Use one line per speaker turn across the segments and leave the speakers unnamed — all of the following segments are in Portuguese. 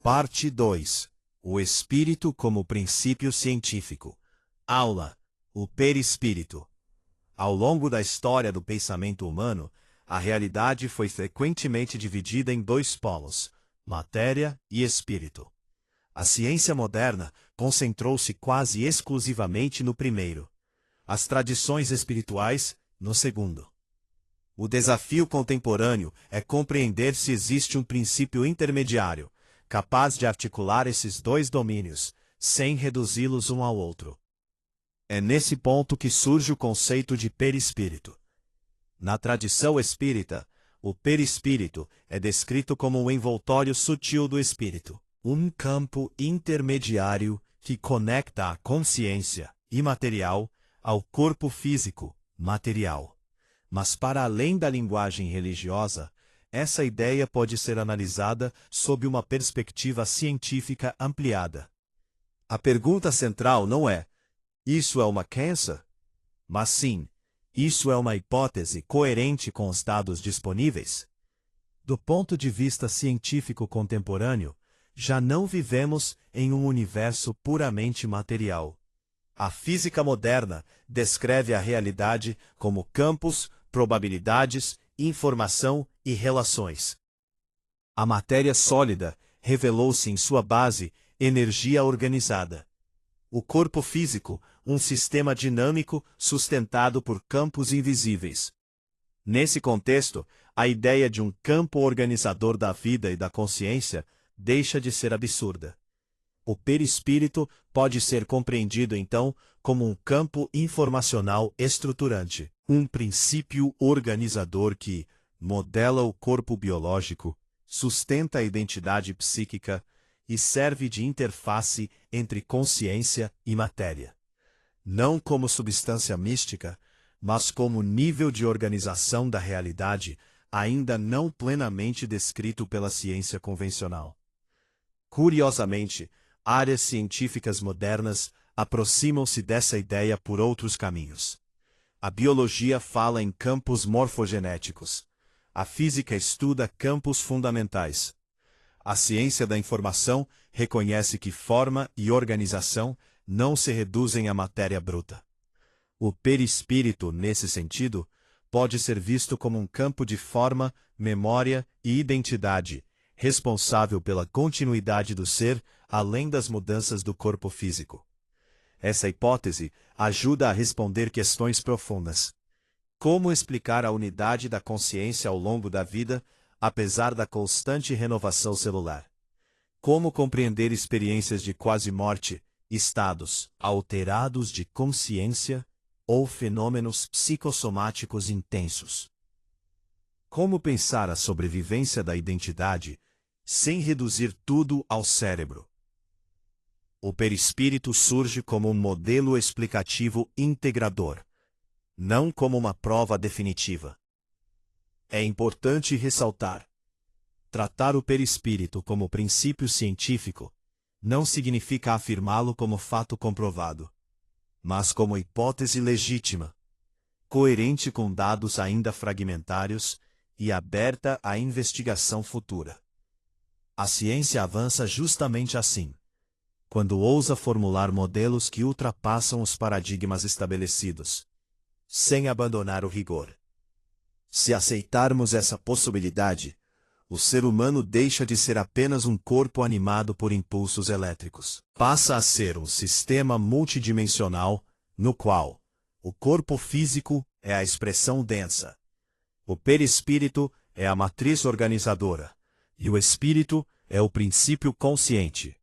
Parte 2. O espírito como princípio científico. Aula: o perispírito. Ao longo da história do pensamento humano, a realidade foi frequentemente dividida em dois polos: matéria e espírito. A ciência moderna concentrou-se quase exclusivamente no primeiro, as tradições espirituais, no segundo. O desafio contemporâneo é compreender se existe um princípio intermediário, capaz de articular esses dois domínios, sem reduzi-los um ao outro. É nesse ponto que surge o conceito de perispírito. Na tradição espírita, o perispírito é descrito como um envoltório sutil do espírito, um campo intermediário que conecta a consciência imaterial ao corpo físico material. Mas para além da linguagem religiosa, essa ideia pode ser analisada sob uma perspectiva científica ampliada. A pergunta central não é: isso é uma crença? Mas sim, isso é uma hipótese coerente com os dados disponíveis? Do ponto de vista científico contemporâneo, já não vivemos em um universo puramente material. A física moderna descreve a realidade como campos, probabilidades, informação e relações. A matéria sólida revelou-se em sua base energia organizada. O corpo físico, um sistema dinâmico sustentado por campos invisíveis. Nesse contexto, a ideia de um campo organizador da vida e da consciência deixa de ser absurda. O perispírito pode ser compreendido, então, como um campo informacional estruturante, um princípio organizador que modela o corpo biológico, sustenta a identidade psíquica e serve de interface entre consciência e matéria. Não como substância mística, mas como nível de organização da realidade ainda não plenamente descrito pela ciência convencional. Curiosamente, áreas científicas modernas aproximam-se dessa ideia por outros caminhos. A biologia fala em campos morfogenéticos. A física estuda campos fundamentais. A ciência da informação reconhece que forma e organização não se reduzem à matéria bruta. O perispírito, nesse sentido, pode ser visto como um campo de forma, memória e identidade, responsável pela continuidade do ser além das mudanças do corpo físico. Essa hipótese ajuda a responder questões profundas. Como explicar a unidade da consciência ao longo da vida, apesar da constante renovação celular? Como compreender experiências de quase-morte, estados alterados de consciência ou fenômenos psicossomáticos intensos? Como pensar a sobrevivência da identidade sem reduzir tudo ao cérebro? O perispírito surge como um modelo explicativo integrador, não como uma prova definitiva. É importante ressaltar: tratar o perispírito como princípio científico não significa afirmá-lo como fato comprovado, mas como hipótese legítima, coerente com dados ainda fragmentários e aberta à investigação futura. A ciência avança justamente assim, quando ousa formular modelos que ultrapassam os paradigmas estabelecidos, sem abandonar o rigor. Se aceitarmos essa possibilidade, o ser humano deixa de ser apenas um corpo animado por impulsos elétricos. Passa a ser um sistema multidimensional, no qual o corpo físico é a expressão densa, o perispírito é a matriz organizadora, e o espírito é o princípio consciente.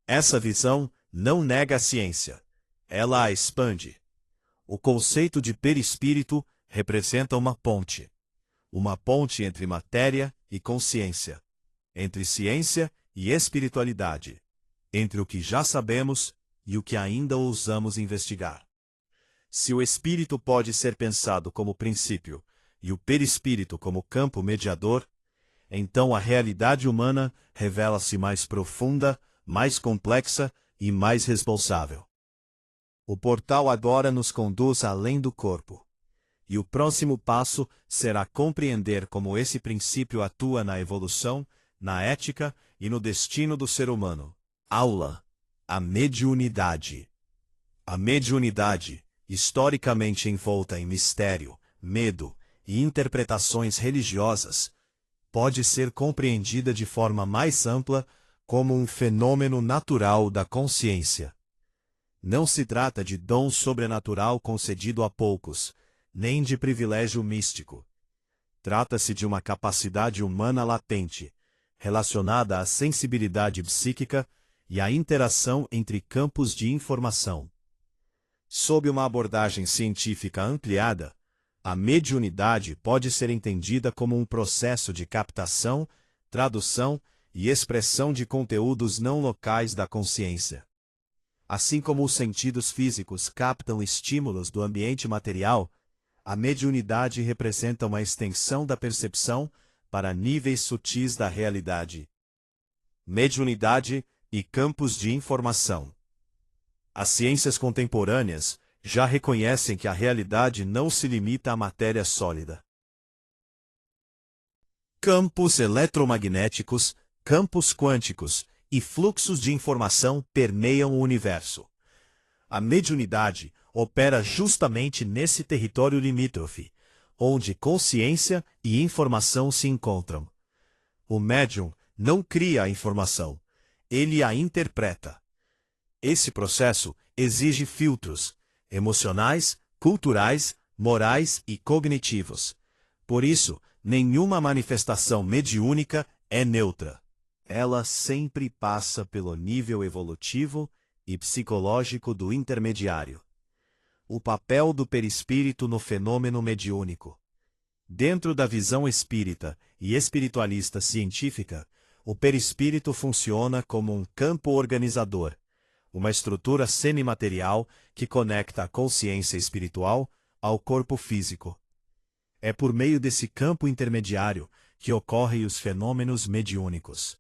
Essa visão não nega a ciência, ela a expande. O conceito de perispírito representa uma ponte entre matéria e consciência, entre ciência e espiritualidade, entre o que já sabemos e o que ainda ousamos investigar. Se o espírito pode ser pensado como princípio e o perispírito como campo mediador, então a realidade humana revela-se mais profunda, mais complexa e mais responsável. O portal agora nos conduz além do corpo. E o próximo passo será compreender como esse princípio atua na evolução, na ética e no destino do ser humano. Aula: a mediunidade. A mediunidade, historicamente envolta em mistério, medo e interpretações religiosas, pode ser compreendida de forma mais ampla como um fenômeno natural da consciência. Não se trata de dom sobrenatural concedido a poucos, nem de privilégio místico. Trata-se de uma capacidade humana latente, relacionada à sensibilidade psíquica e à interação entre campos de informação. Sob uma abordagem científica ampliada, a mediunidade pode ser entendida como um processo de captação, tradução e expressão de conteúdos não locais da consciência. Assim como os sentidos físicos captam estímulos do ambiente material, a mediunidade representa uma extensão da percepção para níveis sutis da realidade. Mediunidade e campos de informação. As ciências contemporâneas já reconhecem que a realidade não se limita à matéria sólida. Campos eletromagnéticos, campos quânticos e fluxos de informação permeiam o universo. A mediunidade opera justamente nesse território limítrofe, onde consciência e informação se encontram. O médium não cria a informação, ele a interpreta. Esse processo exige filtros emocionais, culturais, morais e cognitivos. Por isso, nenhuma manifestação mediúnica é neutra. Ela sempre passa pelo nível evolutivo e psicológico do intermediário. O papel do perispírito no fenômeno mediúnico. Dentro da visão espírita e espiritualista científica, o perispírito funciona como um campo organizador, uma estrutura semimaterial que conecta a consciência espiritual ao corpo físico. É por meio desse campo intermediário que ocorrem os fenômenos mediúnicos.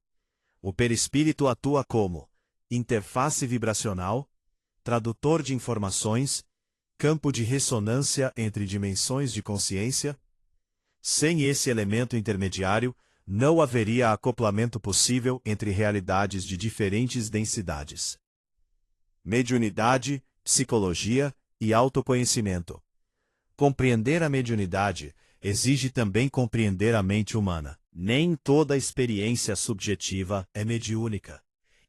O perispírito atua como interface vibracional, tradutor de informações, campo de ressonância entre dimensões de consciência. Sem esse elemento intermediário, não haveria acoplamento possível entre realidades de diferentes densidades. Mediunidade, psicologia e autoconhecimento. Compreender a mediunidade exige também compreender a mente humana. Nem toda experiência subjetiva é mediúnica,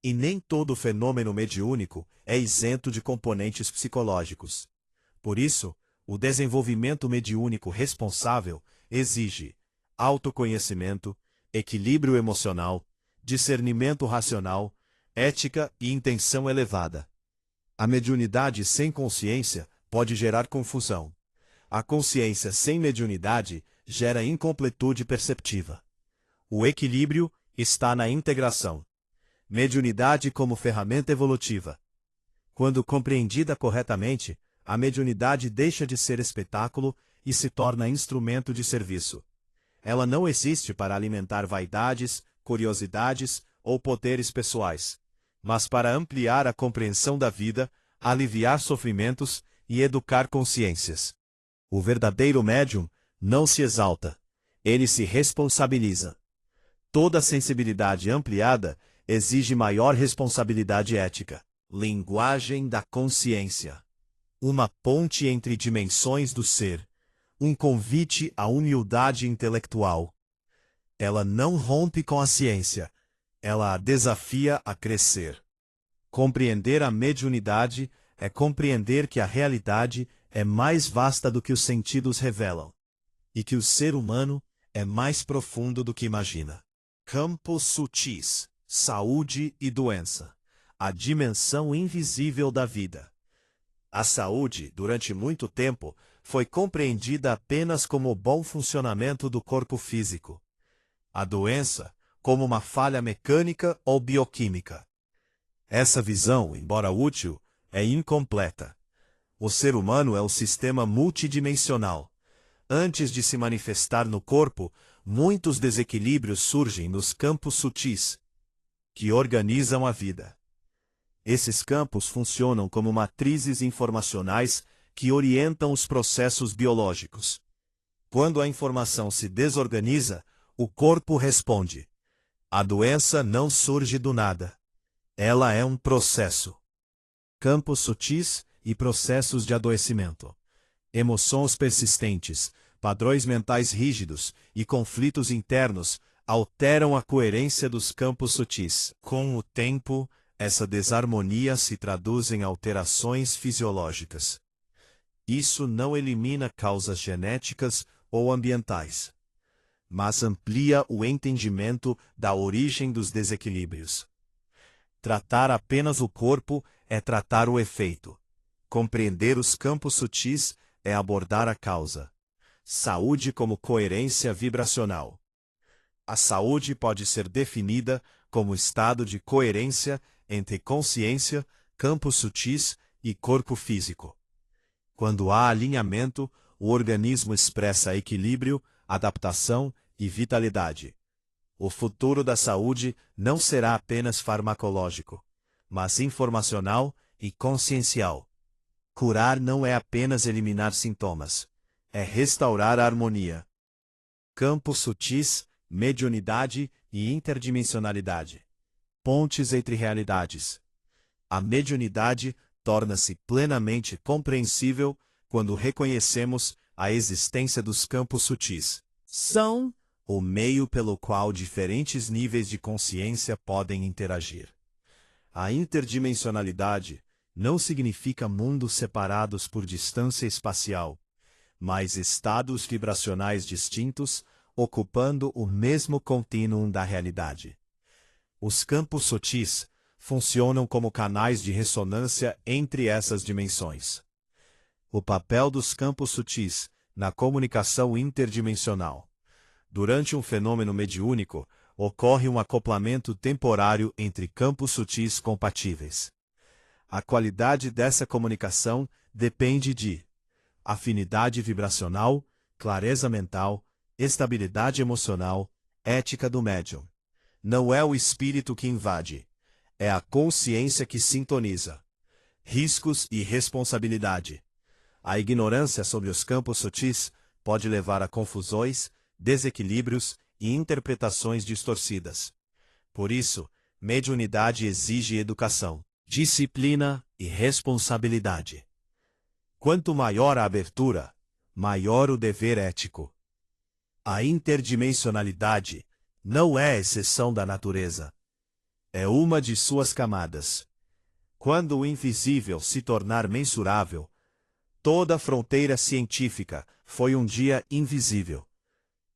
e nem todo fenômeno mediúnico é isento de componentes psicológicos. Por isso, o desenvolvimento mediúnico responsável exige autoconhecimento, equilíbrio emocional, discernimento racional, ética e intenção elevada. A mediunidade sem consciência pode gerar confusão. A consciência sem mediunidade gera incompletude perceptiva. O equilíbrio está na integração. Mediunidade como ferramenta evolutiva. Quando compreendida corretamente, a mediunidade deixa de ser espetáculo e se torna instrumento de serviço. Ela não existe para alimentar vaidades, curiosidades ou poderes pessoais, mas para ampliar a compreensão da vida, aliviar sofrimentos e educar consciências. O verdadeiro médium não se exalta, ele se responsabiliza. Toda sensibilidade ampliada exige maior responsabilidade ética. Linguagem da consciência. Uma ponte entre dimensões do ser. Um convite à humildade intelectual. Ela não rompe com a ciência, ela a desafia a crescer. Compreender a mediunidade é compreender que a realidade é mais vasta do que os sentidos revelam, e que o ser humano é mais profundo do que imagina. Campos sutis, saúde e doença. A dimensão invisível da vida. A saúde, durante muito tempo, foi compreendida apenas como o bom funcionamento do corpo físico. A doença, como uma falha mecânica ou bioquímica. Essa visão, embora útil, é incompleta. O ser humano é um sistema multidimensional. Antes de se manifestar no corpo, muitos desequilíbrios surgem nos campos sutis, que organizam a vida. Esses campos funcionam como matrizes informacionais que orientam os processos biológicos. Quando a informação se desorganiza, o corpo responde. A doença não surge do nada. Ela é um processo. Campos sutis e processos de adoecimento. Emoções persistentes, padrões mentais rígidos e conflitos internos alteram a coerência dos campos sutis. Com o tempo, essa desarmonia se traduz em alterações fisiológicas. Isso não elimina causas genéticas ou ambientais, mas amplia o entendimento da origem dos desequilíbrios. Tratar apenas o corpo é tratar o efeito. Compreender os campos sutis é abordar a causa. Saúde como coerência vibracional. A saúde pode ser definida como estado de coerência entre consciência, campos sutis e corpo físico. Quando há alinhamento, o organismo expressa equilíbrio, adaptação e vitalidade. O futuro da saúde não será apenas farmacológico, mas informacional e consciencial. Curar não é apenas eliminar sintomas, é restaurar a harmonia. Campos sutis, mediunidade e interdimensionalidade. Pontes entre realidades. A mediunidade torna-se plenamente compreensível quando reconhecemos a existência dos campos sutis. São o meio pelo qual diferentes níveis de consciência podem interagir. A interdimensionalidade não significa mundos separados por distância espacial, mas estados vibracionais distintos ocupando o mesmo contínuo da realidade. Os campos sutis funcionam como canais de ressonância entre essas dimensões. O papel dos campos sutis na comunicação interdimensional. Durante um fenômeno mediúnico, ocorre um acoplamento temporário entre campos sutis compatíveis. A qualidade dessa comunicação depende de afinidade vibracional, clareza mental, estabilidade emocional, ética do médium. Não é o espírito que invade, é a consciência que sintoniza. Riscos e responsabilidade. A ignorância sobre os campos sutis pode levar a confusões, desequilíbrios e interpretações distorcidas. Por isso, mediunidade exige educação, disciplina e responsabilidade. Quanto maior a abertura, maior o dever ético. A interdimensionalidade não é exceção da natureza. É uma de suas camadas. Quando o invisível se tornar mensurável, toda fronteira científica foi um dia invisível.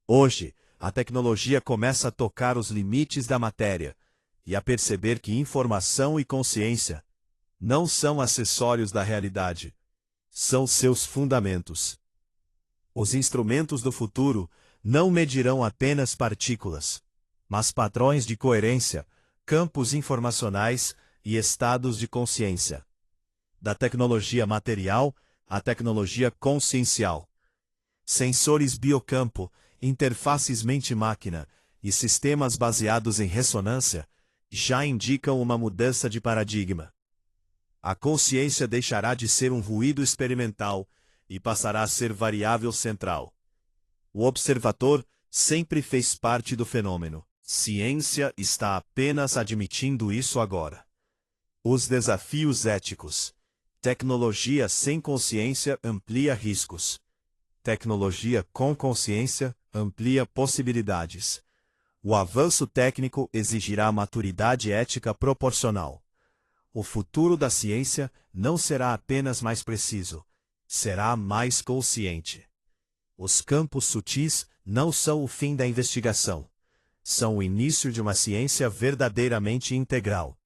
Hoje, a tecnologia começa a tocar os limites da matéria e a perceber que informação e consciência não são acessórios da realidade, são seus fundamentos. Os instrumentos do futuro não medirão apenas partículas, mas padrões de coerência, campos informacionais e estados de consciência. Da tecnologia material à tecnologia consciencial. Sensores biocampo, interfaces mente-máquina e sistemas baseados em ressonância já indicam uma mudança de paradigma. A consciência deixará de ser um ruído experimental e passará a ser variável central. O observador sempre fez parte do fenômeno. Ciência está apenas admitindo isso agora. Os desafios éticos. Tecnologia sem consciência amplia riscos. Tecnologia com consciência amplia possibilidades. O avanço técnico exigirá maturidade ética proporcional. O futuro da ciência não será apenas mais preciso, será mais consciente. Os campos sutis não são o fim da investigação. São o início de uma ciência verdadeiramente integral.